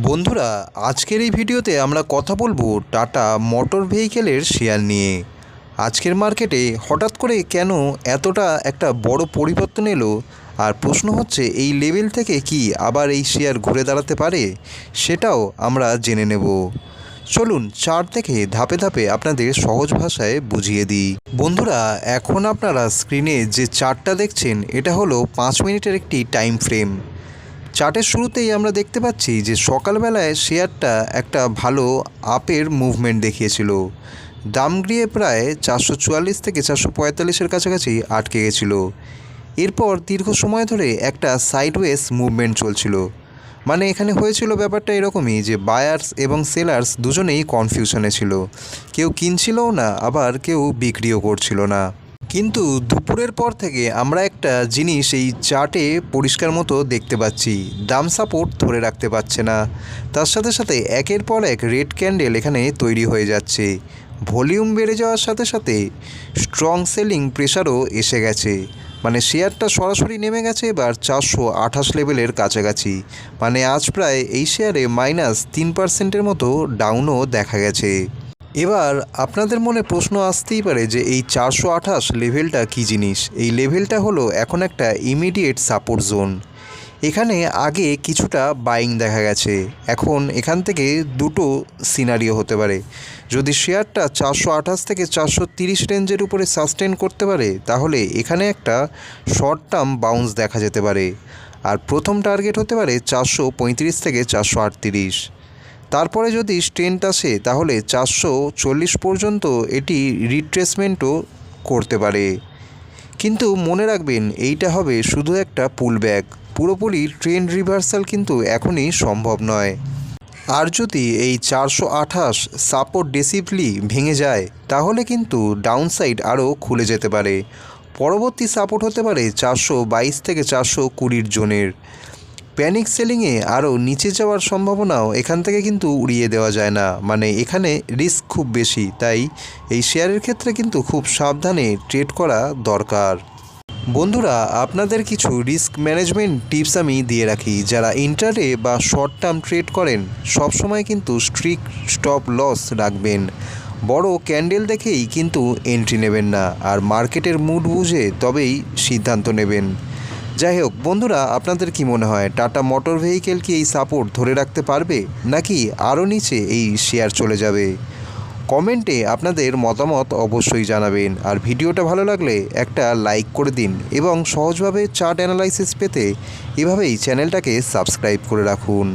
বন্ধুরা, আজকের এই ভিডিওতে আমরা কথা বলবো টাটা মোটর ভেহিকেলের শেয়ার নিয়ে। আজকের মার্কেটে হঠাৎ করে কেন এতটা একটা বড় পরিবর্তন এলো, আর প্রশ্ন হচ্ছে এই লেভেল থেকে কি আবার এই শেয়ার ঘুরে দাঁড়াতে পারে, সেটাও আমরা জেনে নেব। চলুন চার্ট দেখে ধাপে ধাপে আপনাদের সহজ ভাষায় বুঝিয়ে দিই। বন্ধুরা, এখন আপনারা স্ক্রিনে যে চার্টটা দেখছেন এটা হলো 5 মিনিটের একটি টাইম ফ্রেম। চার্টের শুরুতেই আমরা দেখতে পাচ্ছি যে সকালবেলায় শেয়ারটা একটা ভালো আপের মুভমেন্ট দেখিয়েছিল। দাম গড়িয়ে প্রায় 444 থেকে 445-এর কাছাকাছি আটকে গেছিল। এরপর দীর্ঘ সময় ধরে একটা সাইডওয়েজ মুভমেন্ট চলছিল। মানে এখানে হয়েছিল ব্যাপারটা এরকমই যে বায়ার্স এবং সেলার্স দুজনেই কনফিউশনে ছিল, কেউ কিনছিলও না আবার কেউ বিক্রিও করছিল না। কিন্তু দুপুরের পর থেকে আমরা একটা জিনিস এই চার্টে পরিষ্কার মতো দেখতে পাচ্ছি, দাম সাপোর্ট ধরে রাখতে পারছে না। তার সাথে সাথে একের পর এক রেড ক্যান্ডেল এখানে তৈরি হয়ে যাচ্ছে। ভলিউম বেড়ে যাওয়ার সাথে সাথে স্ট্রং সেলিং প্রেশারও এসে গেছে। মানে শেয়ারটা সরাসরি নেমে গেছে এবার 428 লেভেলের কাছাকাছি। মানে আজ প্রায় এই শেয়ারে -3% মতো ডাউনও দেখা গেছে। এবার আপনাদের মনে প্রশ্ন আসতেই পারে যে এই 428 লেভেলটা কী জিনিস। এই লেভেলটা হলো এখন একটা ইমিডিয়েট সাপোর্ট জোন। এখানে আগে কিছুটা বাইং দেখা গেছে, এখন এখান থেকে দুটো সিনারিও হতে পারে। যদি শেয়ারটা 428 থেকে 430 রেঞ্জের উপরে সাস্টেন করতে পারে তাহলে এখানে একটা শর্ট টার্ম বাউন্স দেখা যেতে পারে। আর প্রথম টার্গেট হতে পারে 435 থেকে 438। তারপরে যদি স্ট্রেন্থ আসে তাহলে 440 পর্যন্ত এটি রিট্রেসমেন্টও করতে পারে। কিন্তু মনে রাখবেন এইটা হবে শুধু একটা পুলব্যাক, পুরোপুরি ট্রেন্ড রিভার্সাল কিন্তু এখনই সম্ভব নয়। আর যদি এই 428 সাপোর্ট ডেসিভলি ভেঙে যায় তাহলে কিন্তু ডাউনসাইড আরও খুলে যেতে পারে। পরবর্তী সাপোর্ট হতে পারে 422 থেকে 420 জোনের। প্যানিক সেলিংয়ে আরও নিচে যাওয়ার সম্ভাবনাও এখান থেকে কিন্তু উড়িয়ে দেওয়া যায় না। মানে এখানে রিস্ক খুব বেশি, তাই এই শেয়ারের ক্ষেত্রে কিন্তু খুব সাবধানে ট্রেড করা দরকার। বন্ধুরা, আপনাদের কিছু রিস্ক ম্যানেজমেন্ট টিপস আমি দিয়ে রাখি। যারা ইন্ট্রাডে বা শর্ট টার্ম ট্রেড করেন সবসময় কিন্তু স্ট্রিক্ট স্টপ লস রাখবেন। বড় ক্যান্ডেল দেখেই কিন্তু এন্ট্রি নেবেন না, আর মার্কেটের মুড বুঝে তবেই সিদ্ধান্ত নেবেন। যাই হোক বন্ধুরা, আপনাদের কি মনে হয় টাটা মোটর ভেহিকেল কি এই সাপোর্ট ধরে রাখতে পারবে, নাকি আরও নিচে এই শেয়ার চলে যাবে? কমেন্টে আপনাদের মতামত অবশ্যই জানাবেন। আর ভিডিওটা ভালো লাগলে একটা লাইক করে দিন এবং সহজভাবে চার্ট অ্যানালাইসিস পেতে এভাবেই চ্যানেলটাকে সাবস্ক্রাইব করে রাখুন।